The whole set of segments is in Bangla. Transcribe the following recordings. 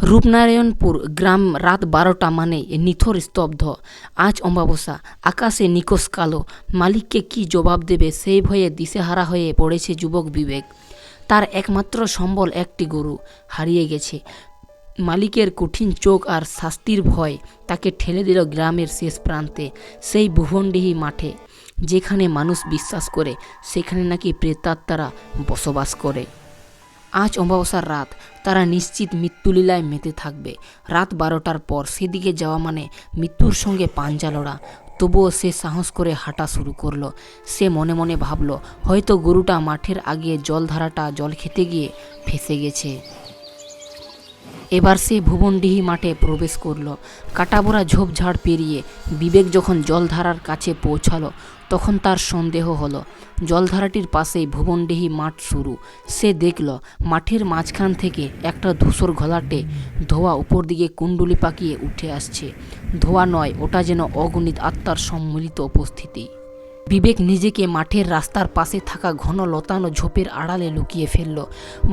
রূপনারায়ণপুর গ্রাম রাত ১২টা মানেই নিথর স্তব্ধ। আজ অমাবস্যা, আকাশে নিকষ কালো। মালিককে কি জবাব দেবে সেই ভয়ে দিশেহারা হয়ে পড়েছে যুবক বিবেক। তার একমাত্র সম্বল একটি গরু হারিয়ে গেছে। মালিকের কঠিন চোখ আর শাস্তির ভয় তাকে ঠেলে দিল গ্রামের শেষ প্রান্তে, সেই ভুবনডিহি মাঠে, যেখানে মানুষ বিশ্বাস করে সেখানে নাকি প্রেতাত্মারা বসবাস করে। আজ অমাবস্যার রাত, তারা নিশ্চিত মৃত্যুলীলায় মেতে থাকবে। রাত ১২টার পর সেদিকে যাওয়া মানে মৃত্যুর সঙ্গে পাঞ্জা লড়া। তবুও সে সাহস করে হাঁটা শুরু করলো। সে মনে মনে ভাবল, হয়তো গরুটা মাঠের আগে জলধারাটা জল খেতে গিয়ে ফেঁসে গেছে। এবার সে ভুবনডিহি মাঠে প্রবেশ করলো। কাটাবোরা ঝোপঝাড় পেরিয়ে বিবেক যখন জলধারার কাছে পৌঁছালো, তখন তার সন্দেহ হলো জলধারাটির পাশেই ভুবনডিহি মাঠ শুরু। সে দেখল মাঠের মাঝখান থেকে একটা ধূসর ঘোলাটে ধোঁয়া উপর দিকে কুণ্ডুলি পাকিয়ে উঠে আসছে। ধোঁয়া নয়, ওটা যেন অগণিত আত্মার সম্মিলিত উপস্থিতি। বিবেক নিজেকে মাঠের রাস্তার পাশে থাকা ঘন লতানো ঝোপের আড়ালে লুকিয়ে ফেলল।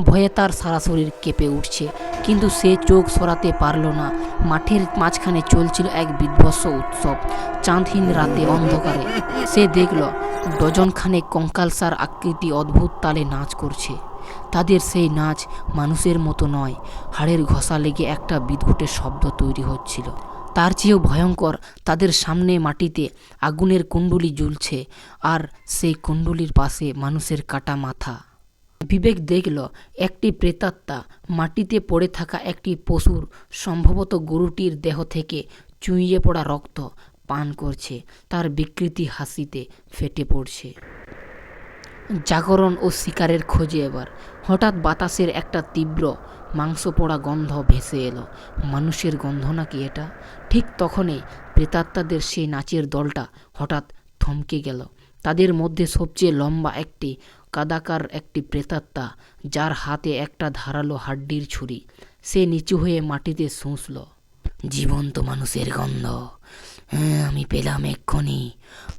ভয়ে তার সারা শরীর কেঁপে উঠছে, কিন্তু সে চোখ সরাতে পারল না। মাঠের মাঝখানে চলছিল এক বিধ্বস্ত উৎসব। চাঁদহীন রাতে অন্ধকারে সে দেখল ডজনখানেক কঙ্কালসার আকৃতি অদ্ভুত তালে নাচ করছে। তাদের সেই নাচ মানুষের মতো নয়, হাড়ের ঘষা লেগে একটা বিদঘুটে শব্দ তৈরি হচ্ছিল। তার চেয়েও ভয়ঙ্কর, তাদের সামনে মাটিতে আগুনের কুণ্ডুলি জ্বলছে, আর সেই কুণ্ডুলির পাশে মানুষের কাটা মাথা। বিবেক দেখল একটি প্রেতাত্মা মাটিতে পড়ে থাকা একটি পশুর, সম্ভবত গরুটির দেহ থেকে চুইয়ে পড়া রক্ত পান করছে। তার বিকৃতি হাসিতে ফেটে পড়ছে। জাগরণ ও শিকারের খোঁজে এবার। হঠাৎ বাতাসের একটা তীব্র মাংস পোড়া গন্ধ ভেসে এলো। মানুষের গন্ধ নাকি এটা? ঠিক তখনই প্রেতাত্মাদের সেই নাচের দলটা হঠাৎ থমকে গেল। তাদের মধ্যে সবচেয়ে লম্বা একটি কাদাকার একটি প্রেতাত্মা, যার হাতে একটা ধারালো হাড্ডির ছুরি। সে নিচু হয়ে মাটিতে শুঁসল। জীবন্ত মানুষের গন্ধ। হ্যাঁ, আমি পেলাম এক্ষুনি।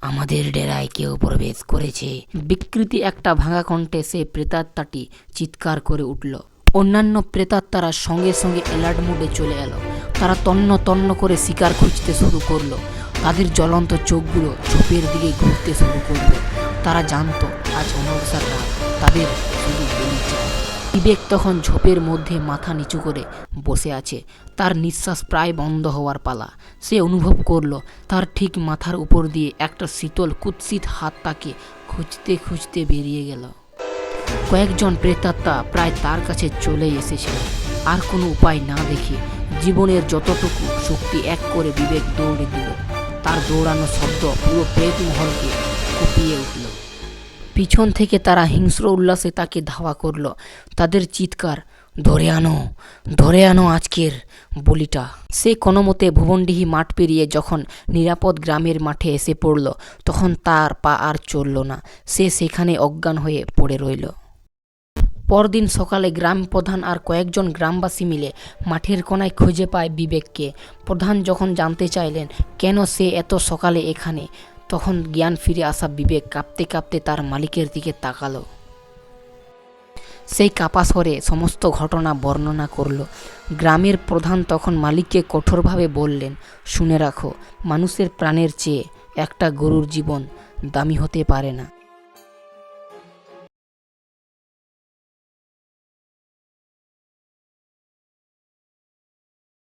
আমাদের ডেরায় কেউ প্রবেশ করেছে। বিকৃতি একটা ভাঙা কণ্ঠে সে প্রেতাত্মাটি চিৎকার করে উঠল। অন্যান্য প্রেতাত্মারা সঙ্গে সঙ্গে অ্যালার্ট মোডে চলে এলো। তারা তন্ন তন্ন করে শিকার খুঁজতে শুরু করলো। তাদের জ্বলন্ত চোখগুলো ঝোপের দিকে ঘুরতে শুরু করলো। তারা জানতো আজ অমাবস্যার রাত, তাদের শুধু বলি চাই। বিবেক তখন ঝোপের মধ্যে মাথা নিচু করে বসে আছে। তার নিঃশ্বাস প্রায় বন্ধ হওয়ার পালা। সে অনুভব করল তার ঠিক মাথার উপর দিয়ে একটা শীতল কুৎসিত হাত তাকে খুঁজতে খুঁজতে বেরিয়ে গেল। কয়েকজন প্রেতাত্মা প্রায় তার কাছে চলে এসেছিল। আর কোনো উপায় না দেখে জীবনের যতটুকু শক্তি এক করে বিবেক দৌড়ে দিল। তার দৌড়ানো শব্দ পুরো প্রেত মহলকে কুপিয়ে উঠল। পিছন থেকে তারা হিংস্র উল্লাসে তাকে ধাওয়া করল। তাদের চিৎকার, ধরে আনো আজকের বলিটা। সে কোনোমতে ভুবনডিহি মাঠ পেরিয়ে যখন নিরাপদ গ্রামের মাঠে এসে পড়ল, তখন তার পা আর চলল না। সে সেখানে অজ্ঞান হয়ে পড়ে রইল। পরদিন সকালে গ্রাম প্রধান আর কয়েকজন গ্রামবাসী মিলে মাঠের কোনায় খুঁজে পায় বিবেককে। প্রধান যখন জানতে চাইলেন কেন সে এত সকালে এখানে, তখন জ্ঞান ফিরে আসা বিবেক কাঁপতে কাঁপতে তার মালিকের দিকে তাকালো। সেই কাপা স্বরে সমস্ত ঘটনা বর্ণনা করল। গ্রামের প্রধান তখন মালিককে কঠোরভাবে বললেন, শুনে রাখো, মানুষের প্রাণের চেয়ে একটা গরুর জীবন দামি হতে পারে না।